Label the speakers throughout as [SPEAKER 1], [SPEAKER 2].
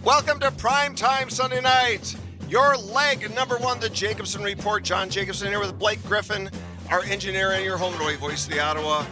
[SPEAKER 1] Welcome to Primetime Sunday Night. Your leg number one, the Jacobson Report. John Jacobson here with Blake Griffin, our engineer and your home and away voice of the Ottawa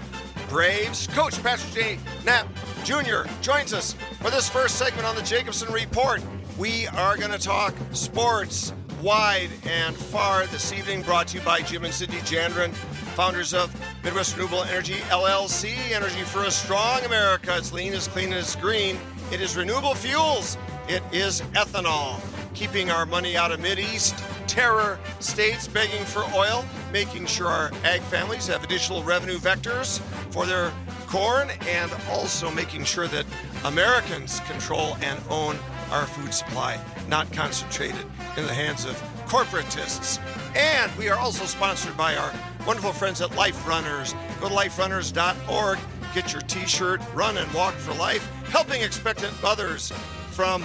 [SPEAKER 1] Braves. Coach Patrick J. Knapp Jr. joins us for this first segment on the Jacobson Report. We are going to talk sports wide and far this evening, brought to you by Jim and Sydney Jandron, founders of Midwest Renewable Energy LLC. Energy for a strong America. It's lean, it's clean, and it's green. It is renewable fuels. It is ethanol. Keeping our money out of Mideast terror states begging for oil, making sure our ag families have additional revenue vectors for their corn, and also making sure that Americans control and own our food supply, not concentrated in the hands of corporatists. And we are also sponsored by our wonderful friends at Life Runners. Go to liferunners.org, get your t-shirt, Run and Walk for Life, helping expectant mothers from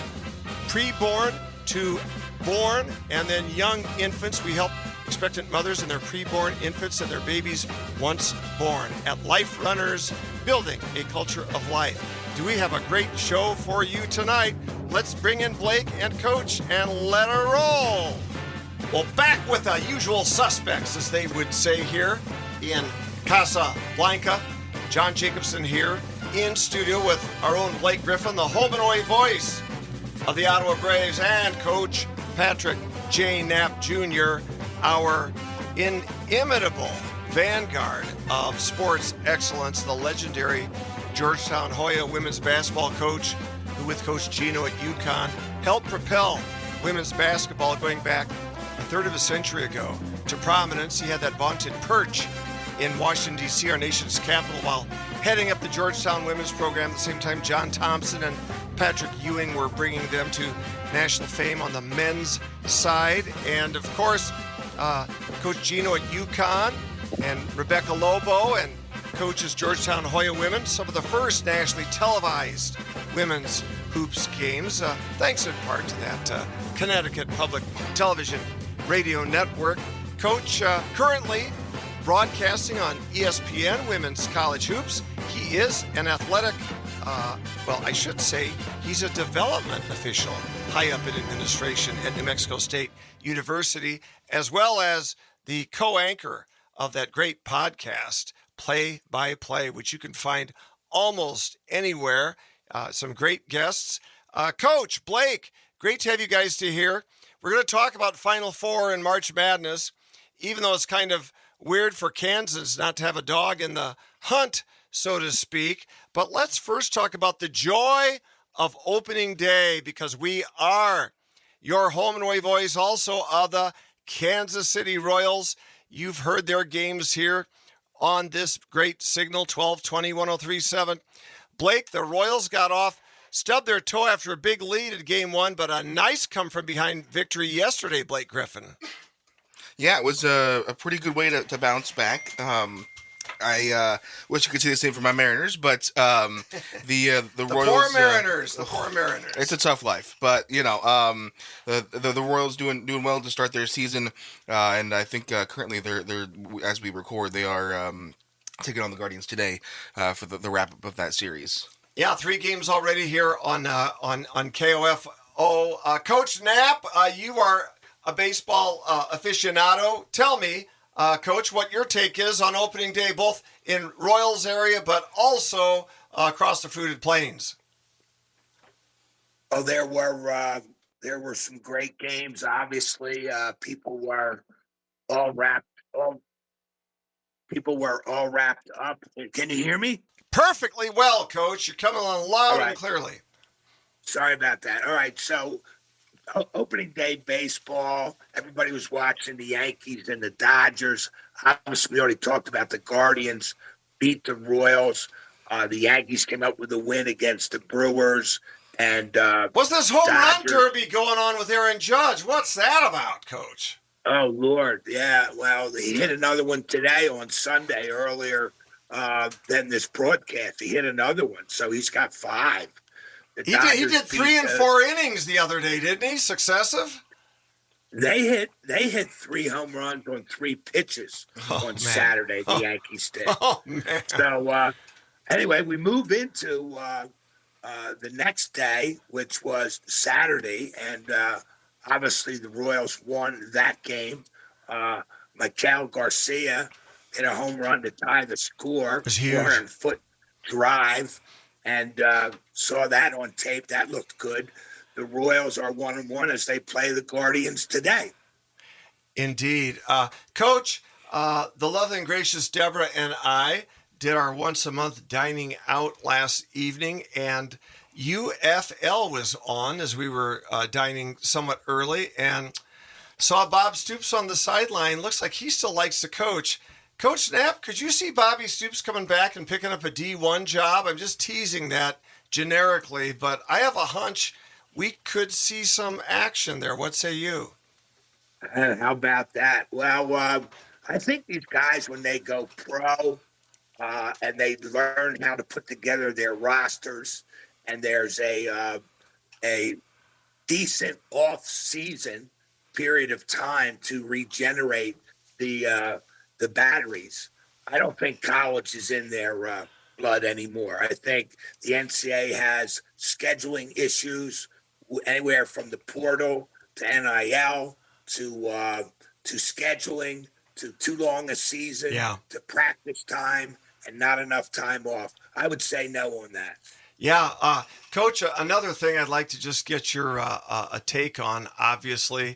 [SPEAKER 1] preborn to born, and then young infants. We help expectant mothers and their preborn infants and their babies once born at Life Runners, building a culture of life. Do we have a great show for you tonight? Let's bring in Blake and Coach and let her roll. Well, back with the usual suspects, as they would say here in Casa Blanca. John Jacobson here in studio with our own Blake Griffin, the home and away voice of the Ottawa Braves, and Coach Patrick J. Knapp Jr., our inimitable vanguard of sports excellence, the legendary Georgetown Hoya women's basketball coach, who with Coach Gino at UConn helped propel women's basketball going back a third of a century ago to prominence. He had that vaunted perch in Washington, D.C., our nation's capital, while heading up the Georgetown women's program. At the same time, John Thompson and Patrick Ewing were bringing them to national fame on the men's side. And, of course, Coach Gino at UConn and Rebecca Lobo and coaches Georgetown Hoya women, some of the first nationally televised women's hoops games, thanks in part to that Connecticut Public Television Radio Network. Coach currently broadcasting on ESPN Women's College Hoops. He is an athletic, I should say he's a development official high up in administration at New Mexico State University, as well as the co-anchor of that great podcast, Play by Play, which you can find almost anywhere. Some great guests. Coach Blake, great to have you guys here. We're going to talk about Final Four and March Madness, even though it's kind of weird for Kansas not to have a dog in the hunt, so to speak. But let's first talk about the joy of opening day, because we are your home and away voice also of the Kansas City Royals. You've heard their games here on this great signal, 1220 1037. Blake, the Royals stubbed their toe after a big lead at game one, but a nice come from behind victory yesterday, Blake Griffin.
[SPEAKER 2] Yeah, it was a pretty good way to bounce back. I wish you could say the same for my Mariners, but the Royals.
[SPEAKER 1] The poor Mariners.
[SPEAKER 2] It's a tough life, but the Royals doing well to start their season, and I think currently they're as we record they are taking on the Guardians today for the wrap up of that series.
[SPEAKER 1] Yeah, 3 games already here on KOFO. Coach Knapp, you are a baseball aficionado. Tell me, Coach, what your take is on opening day, both in Royals area, but also across the fruited plains.
[SPEAKER 3] Oh, there were some great games. Obviously, people were all wrapped up. Can you hear me?
[SPEAKER 1] Perfectly well, Coach. You're coming on loud and clearly.
[SPEAKER 3] Sorry about that. All right, so opening day baseball, everybody was watching the Yankees and the Dodgers. Obviously, we already talked about the Guardians beat the Royals. The Yankees came up with a win against the Brewers. And
[SPEAKER 1] what's this home run derby going on with Aaron Judge? What's that about, Coach?
[SPEAKER 3] Oh, Lord. Yeah, well, he hit another one today on Sunday earlier than this broadcast. He hit another one, so he's got 5.
[SPEAKER 1] He did 3 and 4 innings the other day, didn't he? Successive?
[SPEAKER 3] They hit 3 home runs on 3 pitches on Saturday. The Yankees did.
[SPEAKER 1] Oh man!
[SPEAKER 3] So anyway, we move into the next day, which was Saturday, and obviously the Royals won that game. Miguel Garcia hit a home run to tie the score,
[SPEAKER 1] was huge.
[SPEAKER 3] 400-foot drive, and saw that on tape. That looked good. The Royals are 1-1 as they play the Guardians today.
[SPEAKER 1] Indeed. Coach, the lovely and gracious Deborah and I did our once a month dining out last evening, and UFL was on as we were dining somewhat early, and saw Bob Stoops on the sideline. Looks like he still likes to coach. Coach Knapp, could you see Bobby Stoops coming back and picking up a D1 job? I'm just teasing that generically, but I have a hunch we could see some action there. What say you?
[SPEAKER 3] How about that? Well, I think these guys, when they go pro and they learn how to put together their rosters, and there's a decent off-season period of time to regenerate the batteries. I don't think college is in their blood anymore. I think the NCAA has scheduling issues anywhere from the portal to NIL to scheduling to too long a season to practice time and not enough time off. I would say no on that.
[SPEAKER 1] Yeah, Coach, another thing I'd like to just get your a take on, obviously.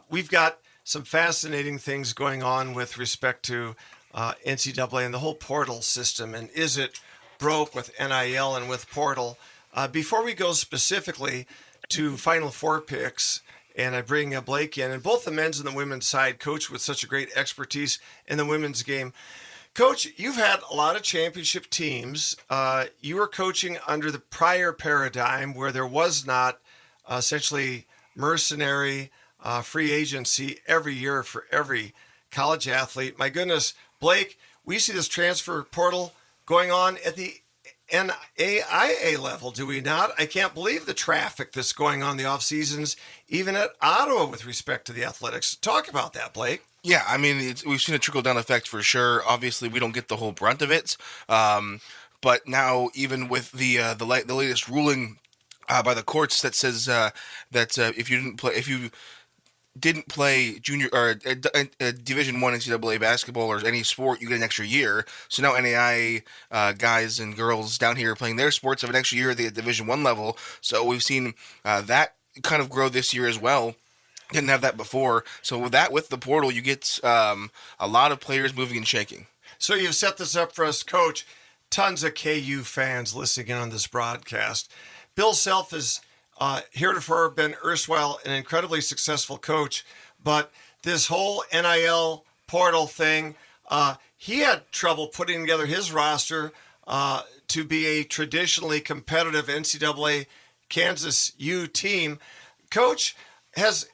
[SPEAKER 1] We've got some fascinating things going on with respect to NCAA and the whole portal system, and is it broke with NIL and with portal? Before we go specifically to Final Four picks, and I bring Blake in, and both the men's and the women's side, Coach, with such a great expertise in the women's game. Coach, you've had a lot of championship teams. You were coaching under the prior paradigm where there was not essentially mercenary free agency every year for every college athlete. My goodness, Blake, we see this transfer portal going on at the NAIA level, do we not? I can't believe the traffic that's going on in the off seasons, even at Ottawa with respect to the athletics. Talk about that, Blake.
[SPEAKER 2] Yeah, I mean, we've seen a trickle-down effect for sure. Obviously, we don't get the whole brunt of it, but now even with the latest ruling by the courts that says that if you didn't play junior or Division I NCAA basketball or any sport, you get an extra year. So now NAIA guys and girls down here playing their sports have an extra year at the Division I level. So we've seen that kind of grow this year as well. Didn't have that before. So with the portal, you get a lot of players moving and shaking.
[SPEAKER 1] So you've set this up for us, Coach. Tons of KU fans listening in on this broadcast. Bill Self has heretofore been erstwhile an incredibly successful coach, but this whole NIL portal thing, he had trouble putting together his roster to be a traditionally competitive NCAA Kansas U team. Coach, has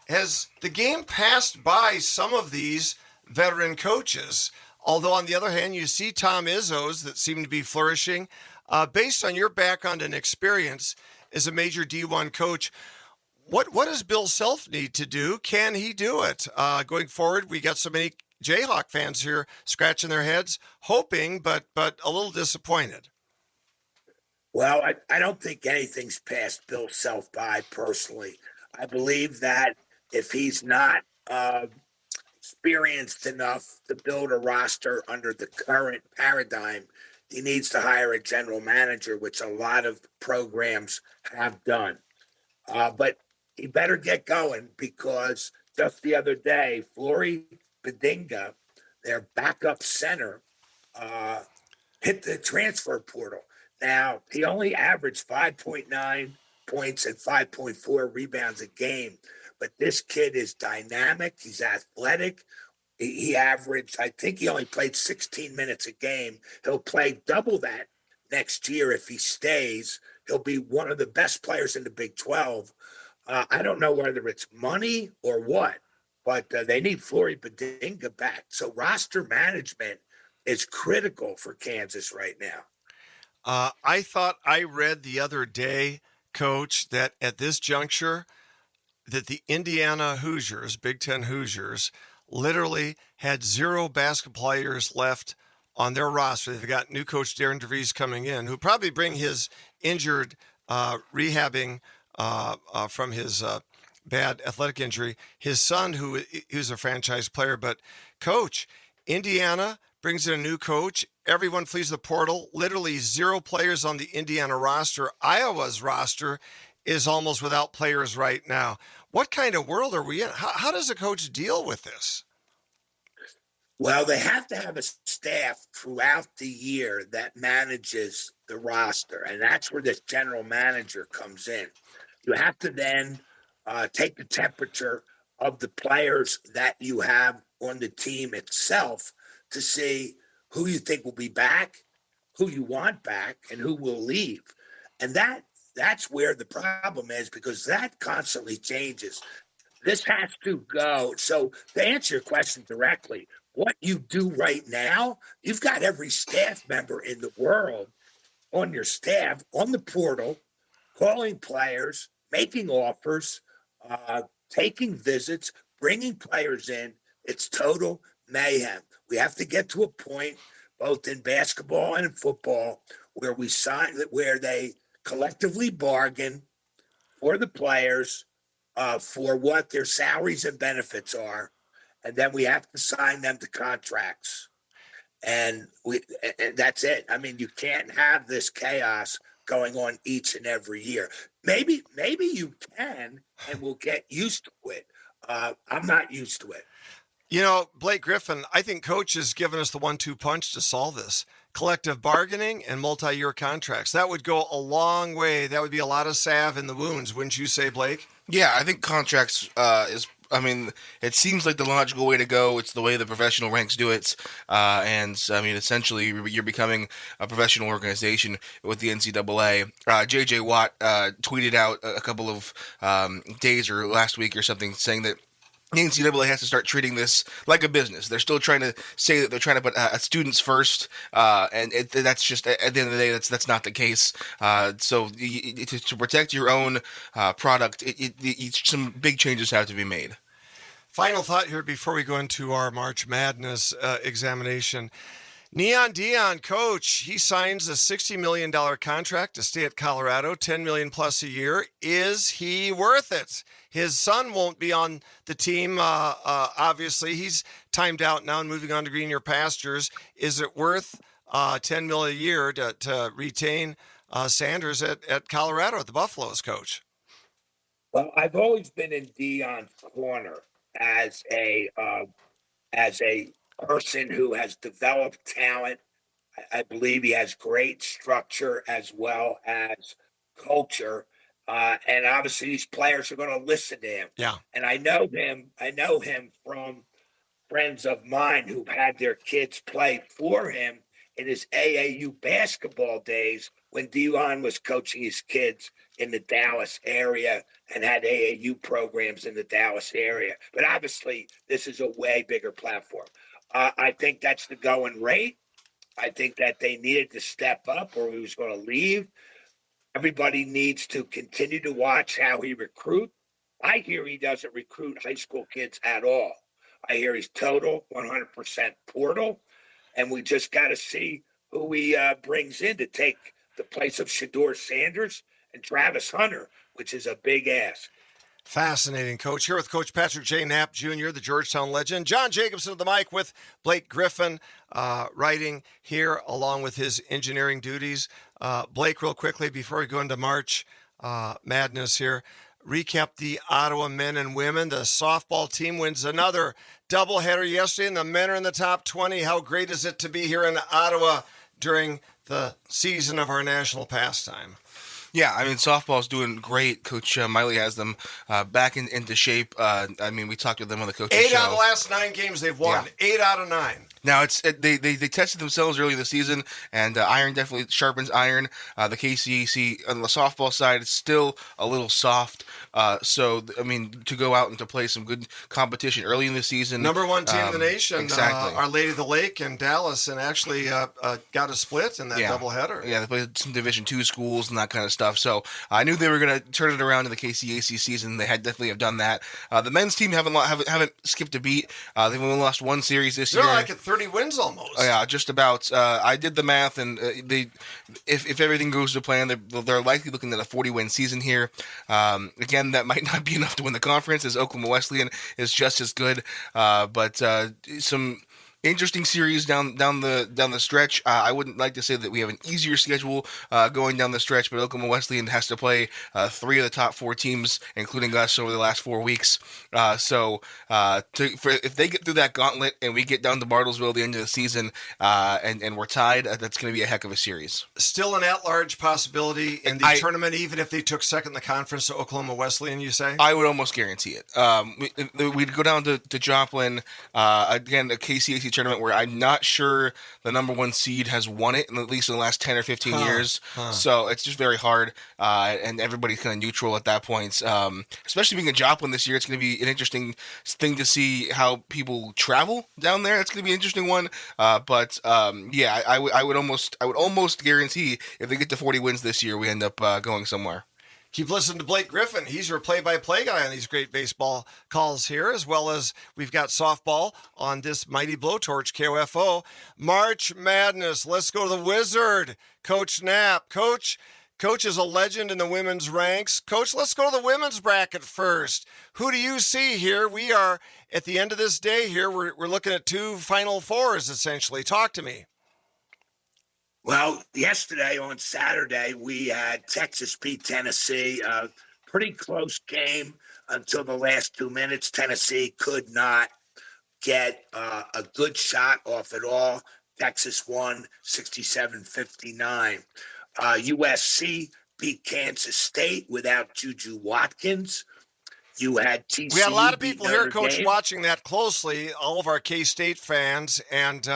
[SPEAKER 1] the game passed by some of these veteran coaches? Although on the other hand, you see Tom Izzo's that seem to be flourishing. Based on your background and experience as a major D1 coach, what does Bill Self need to do? Can he do it? Going forward, we got so many Jayhawk fans here scratching their heads, hoping, but a little disappointed.
[SPEAKER 3] Well, I don't think anything's passed Bill Self by personally. I believe that if he's not experienced enough to build a roster under the current paradigm, he needs to hire a general manager, which a lot of programs have done. But he better get going, because just the other day, Flory Bedinga, their backup center, hit the transfer portal. Now, he only averaged 5.9 points and 5.4 rebounds a game. But this kid is dynamic. He's athletic. He averaged, I think he only played 16 minutes a game. He'll play double that next year if he stays. He'll be one of the best players in the Big 12. I don't know whether it's money or what, but they need Flory Bedinga back. So roster management is critical for Kansas right now.
[SPEAKER 1] I thought I read the other day, Coach, that at this juncture, that the Indiana Hoosiers, Big Ten Hoosiers, literally had 0 basketball players left on their roster. They've got new coach Darren DeVries coming in, who probably bring his injured rehabbing from his bad athletic injury. His son, who's a franchise player, but coach, Indiana brings in a new coach. Everyone flees the portal. Literally 0 players on the Indiana roster. Iowa's roster is almost without players right now. What kind of world are we in? How does a coach deal with this?
[SPEAKER 3] Well, they have to have a staff throughout the year that manages the roster, and that's where this general manager comes in. You have to then take the temperature of the players that you have on the team itself to see who you think will be back, who you want back, and who will leave. And that's where the problem is, because that constantly changes. This has to go. So to answer your question directly, what you do right now, you've got every staff member in the world on your staff, on the portal, calling players, making offers, taking visits, bringing players in. It's total mayhem. We have to get to a point, both in basketball and in football, where where they collectively bargain for the players, for what their salaries and benefits are, and then we have to sign them to contracts. And that's it. I mean, you can't have this chaos going on each and every year. Maybe you can, and we'll get used to it. I'm not used to it.
[SPEAKER 1] You know, Blake Griffin, I think coach has given us the 1-2 punch to solve this. Collective bargaining and multi-year contracts. That would go a long way. That would be a lot of salve in the wounds, wouldn't you say, Blake?
[SPEAKER 2] Yeah, I think contracts it seems like the logical way to go. It's the way the professional ranks do it. Essentially, you're becoming a professional organization with the NCAA. J.J. Watt tweeted out a couple of days or last week or something saying that the NCAA has to start treating this like a business. They're still trying to say that they're trying to put students first, that's just, at the end of the day, that's not the case. So to protect your own product, some big changes have to be made.
[SPEAKER 1] Final thought here before we go into our March Madness examination. Neon Deion, coach, he signs a $60 million contract to stay at Colorado, $10 million plus a year. Is he worth it? His son won't be on the team, obviously. He's timed out now and moving on to greener pastures. Is it worth $10 million a year to retain Sanders at Colorado, at the Buffaloes, coach?
[SPEAKER 3] Well, I've always been in Deion's corner as a person who has developed talent. I believe he has great structure as well as culture. And obviously these players are going to listen to him.
[SPEAKER 1] Yeah.
[SPEAKER 3] And I know him from friends of mine who've had their kids play for him in his AAU basketball days when Deion was coaching his kids in the Dallas area and had AAU programs in the Dallas area. But obviously this is a way bigger platform. I think that's the going rate. I think that they needed to step up or he was going to leave. Everybody needs to continue to watch how he recruits. I hear he doesn't recruit high school kids at all. I hear he's total 100% portal. And we just got to see who he brings in to take the place of Shedeur Sanders and Travis Hunter, which is a big ask.
[SPEAKER 1] Fascinating, Coach. Here with Coach Patrick J. Knapp Jr., the Georgetown legend. John Jacobson at the mic with Blake Griffin, writing here along with his engineering duties. Blake, real quickly, before we go into March Madness here, recap the Ottawa men and women. The softball team wins another doubleheader yesterday, and the men are in the top 20. How great is it to be here in Ottawa during the season of our national pastime?
[SPEAKER 2] Yeah, I mean, softball's doing great. Coach Miley has them back into shape. We talked with them on the coaching show.
[SPEAKER 1] 8 out of the last 9 games they've won. Yeah. 8 out of 9.
[SPEAKER 2] Now, they tested themselves early this season, and iron definitely sharpens iron. The KCAC on the softball side is still a little soft, I mean, to go out and to play some good competition early in the season.
[SPEAKER 1] Number one team in the nation,
[SPEAKER 2] exactly.
[SPEAKER 1] Our Lady of the Lake in Dallas, and actually got a split in that doubleheader.
[SPEAKER 2] Yeah, they played some Division II schools and that kind of stuff. So I knew they were going to turn it around in the KCAC season. They had definitely have done that. The men's team haven't skipped a beat. They've only lost one series this year.
[SPEAKER 1] They're like at 30 wins almost.
[SPEAKER 2] Yeah, just about. I did the math, and if everything goes to plan, they're likely looking at a 40-win season here. Again, that might not be enough to win the conference, as Oklahoma Wesleyan is just as good. But some interesting series down the stretch. I wouldn't like to say that we have an easier schedule going down the stretch, but Oklahoma Wesleyan has to play 3 of the top 4 teams, including us, over the last 4 weeks. If they get through that gauntlet and we get down to Bartlesville at the end of the season and we're tied, that's going to be a heck of a series.
[SPEAKER 1] Still an at-large possibility in the tournament, even if they took second in the conference to Oklahoma Wesleyan, you say?
[SPEAKER 2] I would almost guarantee it. We'd go down to Joplin, again, a KCAC tournament where I'm not sure the number 1 seed has won it, at least in the last 10 or 15 years. So it's just very hard, and everybody's kind of neutral at that point. Especially being in Joplin this year, it's going to be an interesting thing to see how people travel down there. It's going to be an interesting one. I would almost guarantee if they get to 40 wins this year, we end up going somewhere.
[SPEAKER 1] Keep listening to Blake Griffin. He's your play-by-play guy on these great baseball calls here, as well as we've got softball on this mighty blowtorch, KOFO. March Madness. Let's go to the Wizard. Coach Knapp. Coach is a legend in the women's ranks. Coach, let's go to the women's bracket first. Who do you see here? We are, at the end of this day here, we're looking at 2 Final Fours, essentially. Talk to me.
[SPEAKER 3] Well, yesterday on Saturday, we had Texas beat Tennessee. A pretty close game until the last 2 minutes. Tennessee could not get a good shot off at all. Texas won 67-59. USC beat Kansas State without Juju Watkins. You had TCU.
[SPEAKER 1] We had a lot of people here, Coach,
[SPEAKER 3] Dame.
[SPEAKER 1] watching that closely, all of our K-State fans, and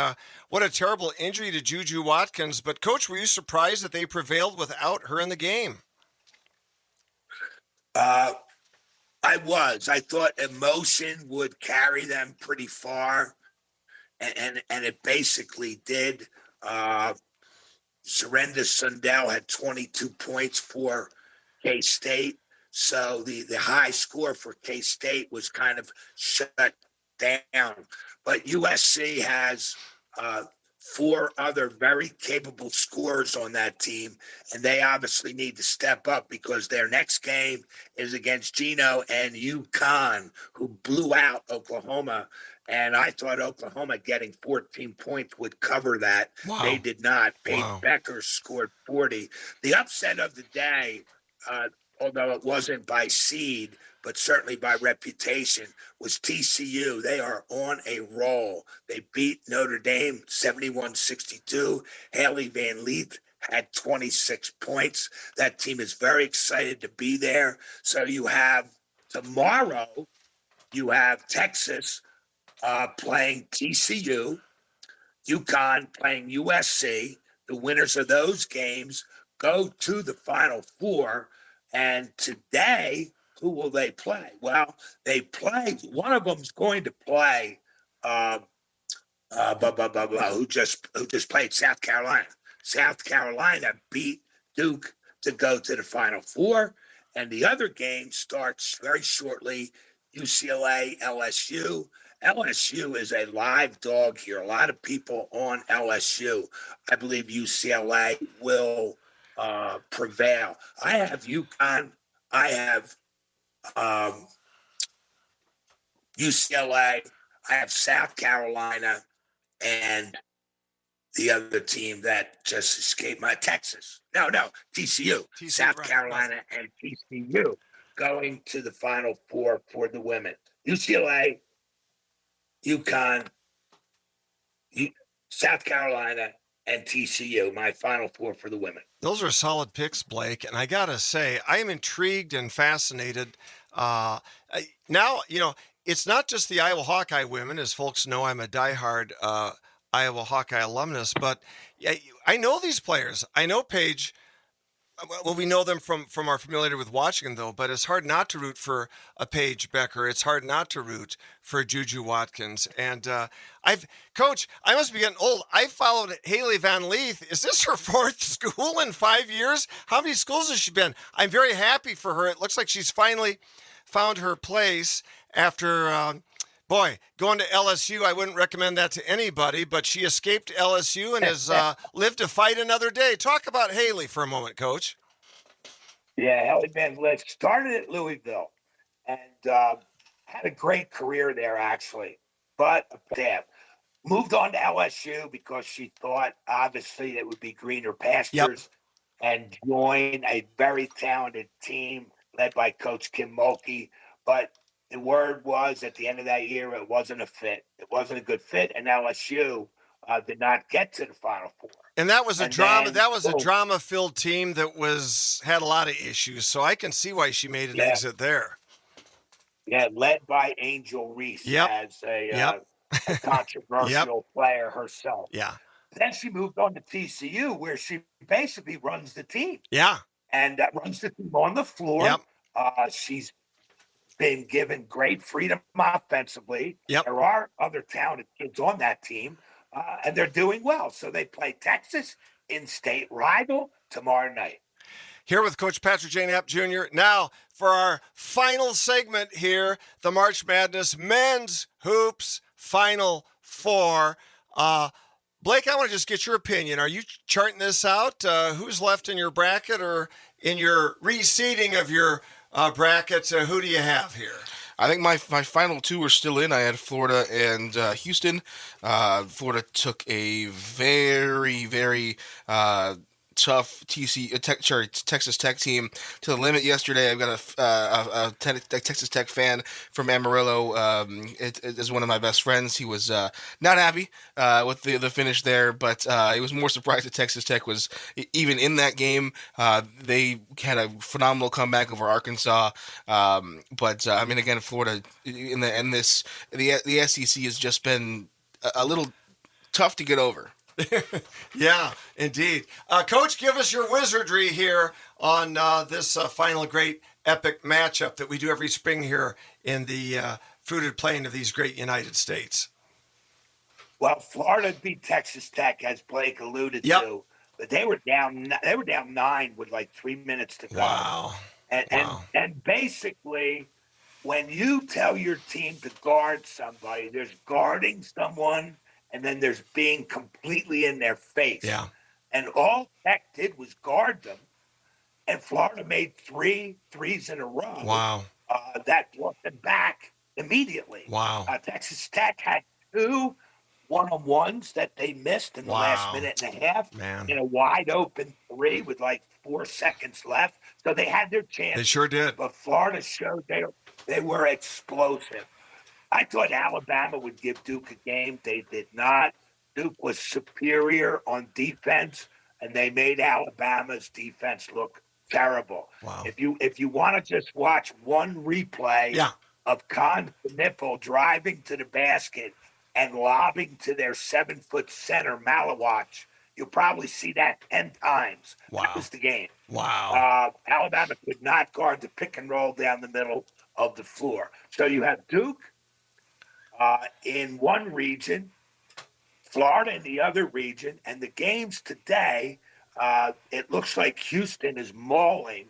[SPEAKER 1] what a terrible injury to Juju Watkins. But, Coach, were you surprised that they prevailed without her in the game?
[SPEAKER 3] I was. I thought emotion would carry them pretty far, and it basically did. Surrender Sundell had 22 points for K-State. So the high score for K-State was kind of shut down. But USC has 4 other very capable scorers on that team, and they obviously need to step up because their next game is against Geno and UConn, who blew out Oklahoma. And I thought Oklahoma getting 14 points would cover that.
[SPEAKER 1] Wow.
[SPEAKER 3] They did not. Paige
[SPEAKER 1] Wow.
[SPEAKER 3] Becker scored 40. The upset of the day, although it wasn't by seed, but certainly by reputation, was TCU. They are on a roll. They beat Notre Dame 71-62. Haley Van Leet had 26 points. That team is very excited to be there. So you have tomorrow, you have Texas playing TCU, UConn playing USC. The winners of those games go to the Final Four. And today, who will they play? Well, they play. One of them's going to play. Who just played South Carolina. South Carolina beat Duke to go to the Final Four, and the other game starts very shortly. UCLA, LSU. LSU is a live dog here. A lot of people on LSU. I believe UCLA will prevail. I have UConn. I have UCLA. I have South Carolina, and the other team that just escaped my Texas. No, TCU. South Carolina and TCU going to the Final Four for the women. UCLA, UConn, South Carolina, and TCU, my Final Four for the women.
[SPEAKER 1] Those are solid picks, Blake. And I got to say, I am intrigued and fascinated. Now, it's not just the Iowa Hawkeye women. As folks know, I'm a diehard Iowa Hawkeye alumnus. But I know these players. I know Paige Well, we know them from our familiarity with watching them, though. But it's hard not to root for a Paige Becker. It's hard not to root for Juju Watkins. And Coach, I must be getting old. I followed Haley Van Leith. Is this her fourth school in 5 years? How many schools has she been? I'm very happy for her. It looks like she's finally found her place after. Boy, going to LSU, I wouldn't recommend that to anybody, but she escaped LSU and has lived to fight another day. Talk about Haley for a moment, Coach.
[SPEAKER 3] Yeah, Haley Van Lith started at Louisville and had a great career there, actually. But damn, moved on to LSU because she thought, obviously, it would be greener pastures and join a very talented team led by Coach Kim Mulkey. But the word was at the end of that year, it wasn't a fit. It wasn't a good fit, and LSU did not get to the Final Four.
[SPEAKER 1] And that was a
[SPEAKER 3] And
[SPEAKER 1] drama.
[SPEAKER 3] then-
[SPEAKER 1] That was a drama-filled team that had a lot of issues. So I can see why she made an exit there.
[SPEAKER 3] Yeah, led by Angel Reese as a controversial player herself.
[SPEAKER 1] Yeah.
[SPEAKER 3] Then she moved on to TCU, where she basically runs the team.
[SPEAKER 1] Yeah.
[SPEAKER 3] And runs the team on the floor.
[SPEAKER 1] Yep.
[SPEAKER 3] She's been given great freedom offensively.
[SPEAKER 1] Yep.
[SPEAKER 3] There are other talented kids on that team, and they're doing well. So they play Texas, in-state rival, tomorrow night.
[SPEAKER 1] Here with Coach Patrick J. Knapp Jr. Now, for our final segment here, the March Madness Men's Hoops Final Four. Blake, I want to just get your opinion. Are you charting this out? Who's left in your bracket or in your reseeding of your bracket? Who do you have here?
[SPEAKER 2] I think my final two are still in. I had Florida and Houston. Florida took a very, very tough Texas Tech team to the limit yesterday. I've got a Texas Tech fan from Amarillo. It is one of my best friends. He was not happy with the finish there, but he was more surprised that Texas Tech was even in that game. They had a phenomenal comeback over Arkansas, but I mean, again, Florida the SEC has just been a little tough to get over.
[SPEAKER 1] Yeah, indeed. Coach, give us your wizardry here on this final great epic matchup that we do every spring here in the fruited plain of these great United States.
[SPEAKER 3] Well, Florida beat Texas Tech, as Blake alluded to, but they were down 9 with like 3 minutes to go.
[SPEAKER 1] Wow.
[SPEAKER 3] And basically, when you tell your team to guard somebody, there's guarding someone, and then there's being completely in their face.
[SPEAKER 1] Yeah.
[SPEAKER 3] And all Tech did was guard them. And Florida made 3 threes in a row.
[SPEAKER 1] Wow.
[SPEAKER 3] That brought them back immediately.
[SPEAKER 1] Wow.
[SPEAKER 3] Texas Tech had 2 one-on-ones that they missed in the last minute and a half.
[SPEAKER 1] Man.
[SPEAKER 3] In a wide open 3 with like 4 seconds left. So they had their chance.
[SPEAKER 1] They sure did.
[SPEAKER 3] But Florida showed they were explosive. I thought Alabama would give Duke a game. They did not. Duke was superior on defense, and they made Alabama's defense look terrible.
[SPEAKER 1] Wow.
[SPEAKER 3] If you want to just watch one replay of Con Nipple driving to the basket and lobbing to their 7-foot center, Malawach, you'll probably see that 10 times.
[SPEAKER 1] Wow.
[SPEAKER 3] That was the game.
[SPEAKER 1] Wow.
[SPEAKER 3] Alabama could not guard the pick and roll down the middle of the floor. So you have Duke in one region, Florida in the other region, and the games today, it looks like Houston is mauling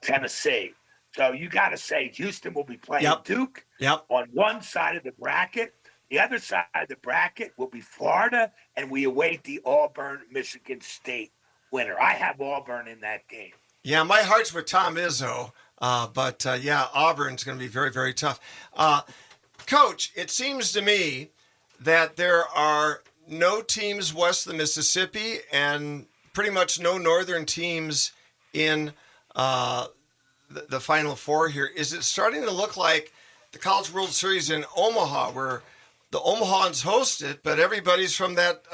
[SPEAKER 3] Tennessee. So you got to say Houston will be playing Duke on one side of the bracket. The other side of the bracket will be Florida, and we await the Auburn-Michigan State winner. I have Auburn in that game.
[SPEAKER 1] Yeah, my heart's with Tom Izzo, but Auburn's going to be very, very tough. Coach, it seems to me that there are no teams west of the Mississippi and pretty much no northern teams in the Final Four here. Is it starting to look like the College World Series in Omaha, where the Omahans host it, but everybody's from that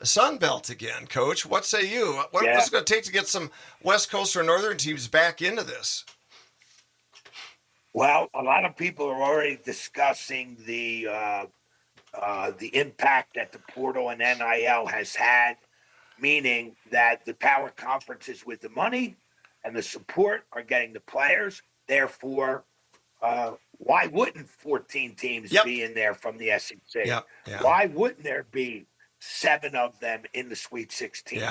[SPEAKER 1] Sun Belt again, Coach? What say you? What's it going to take to get some West Coast or northern teams back into this?
[SPEAKER 3] Well, a lot of people are already discussing the impact that the portal and NIL has had meaning that the power conferences with the money and the support are getting the players. Therefore, why wouldn't 14 teams be in there from the SEC? Why wouldn't there be 7 of them in the Sweet 16?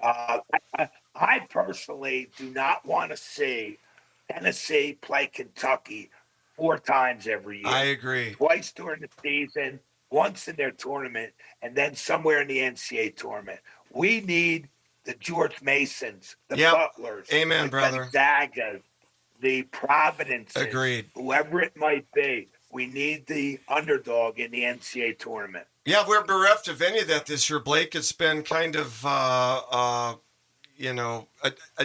[SPEAKER 3] I personally do not want to see Tennessee play Kentucky 4 times every year.
[SPEAKER 1] I agree.
[SPEAKER 3] Twice during the season, once in their tournament, and then somewhere in the NCAA tournament. We need the George Masons, the Butlers,
[SPEAKER 1] Amen,
[SPEAKER 3] the
[SPEAKER 1] brother.
[SPEAKER 3] Gonzagas, the Providences,
[SPEAKER 1] Agreed.
[SPEAKER 3] Whoever it might be. We need the underdog in the NCAA tournament.
[SPEAKER 1] Yeah, we're bereft of any of that this year, Blake. It's been kind of, a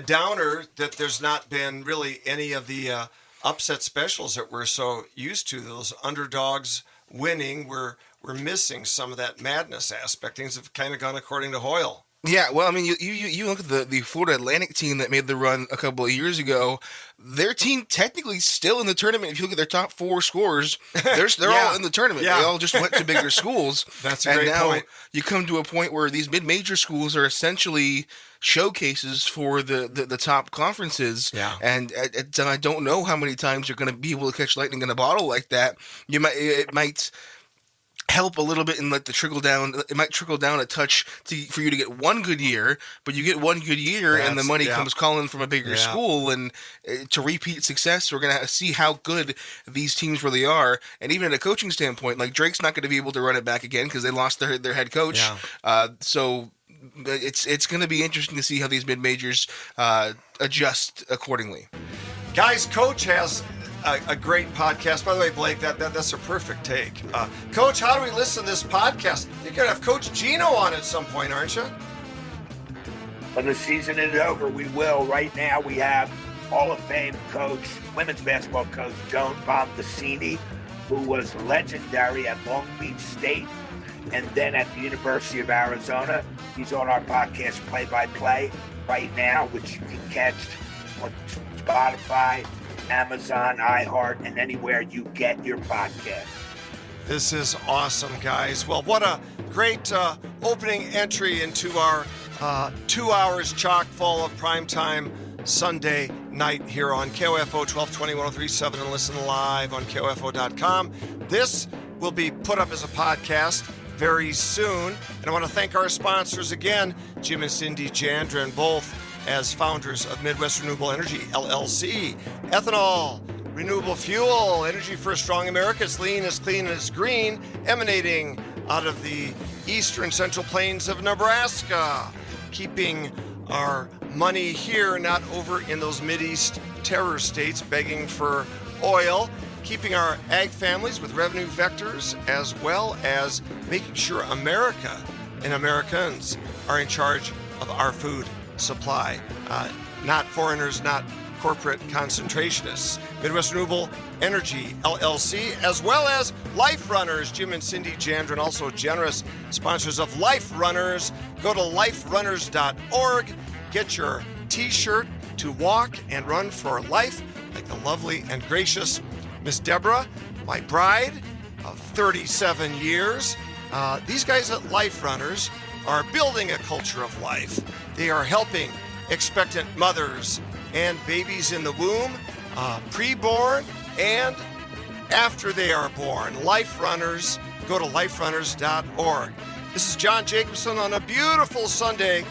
[SPEAKER 1] downer that there's not been really any of the upset specials that we're so used to. Those underdogs winning, we're missing some of that madness aspect. Things have kind of gone according to Hoyle.
[SPEAKER 2] Yeah, well, I mean, you look at the Florida Atlantic team that made the run a couple of years ago. Their team technically still in the tournament. If you look at their top 4 scorers, they're all in the tournament.
[SPEAKER 1] Yeah.
[SPEAKER 2] They all just went to bigger schools.
[SPEAKER 1] That's a great point.
[SPEAKER 2] You come to a point where these mid-major schools are essentially showcases for the top conferences.
[SPEAKER 1] Yeah.
[SPEAKER 2] And I don't know how many times you're going to be able to catch lightning in a bottle like that. It might help a little bit in like the trickle down. It might trickle down a touch for you to get one good year, but you get one good year and the money comes calling from a bigger school, and to repeat success, we're going to see how good these teams really are. And even at a coaching standpoint, like Drake's not going to be able to run it back again because they lost their head coach. So it's going to be interesting to see how these mid-majors adjust accordingly.
[SPEAKER 1] Guys, Coach has a great podcast. By the way, Blake, that's a perfect take. Coach, how do we listen to this podcast? You're going to have Coach Gino on at some point, aren't you?
[SPEAKER 3] When the season is over, we will. Right now, we have Hall of Fame coach, women's basketball coach, Joan Bombasini, who was legendary at Long Beach State and then at the University of Arizona. He's on our podcast, Play by Play, right now, which you can catch on Spotify, Amazon, iHeart, and anywhere you get your podcast.
[SPEAKER 1] This is awesome, guys. Well, what a great opening entry into our 2 hours chock full of primetime Sunday night here on KOFO 1220 1037 and listen live on KOFO.com. This will be put up as a podcast very soon. And I want to thank our sponsors again, Jim and Cindy Jandren, both as founders of Midwest Renewable Energy, LLC. Ethanol, renewable fuel, energy for a strong America. It's lean, it's clean, and it's green, emanating out of the eastern central plains of Nebraska, keeping our money here, not over in those Mideast terror states begging for oil, keeping our ag families with revenue vectors, as well as making sure America and Americans are in charge of our food supply, not foreigners, not corporate concentrationists. Midwest Renewable Energy, LLC, as well as Life Runners. Jim and Cindy Jandren, also generous sponsors of Life Runners. Go to liferunners.org. Get your t-shirt to walk and run for life like the lovely and gracious Miss Deborah, my bride of 37 years. These guys at Life Runners are building a culture of life. They are helping expectant mothers and babies in the womb, pre-born, and after they are born. Life Runners, go to liferunners.org. This is John Jacobson on a beautiful Sunday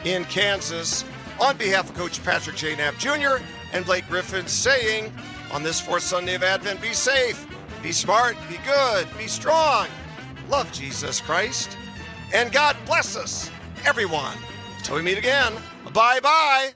[SPEAKER 1] in Kansas on behalf of Coach Patrick J. Knapp Jr. and Blake Griffin saying, on this fourth Sunday of Advent, be safe, be smart, be good, be strong, love Jesus Christ, and God bless us, everyone. Till we meet again, bye-bye.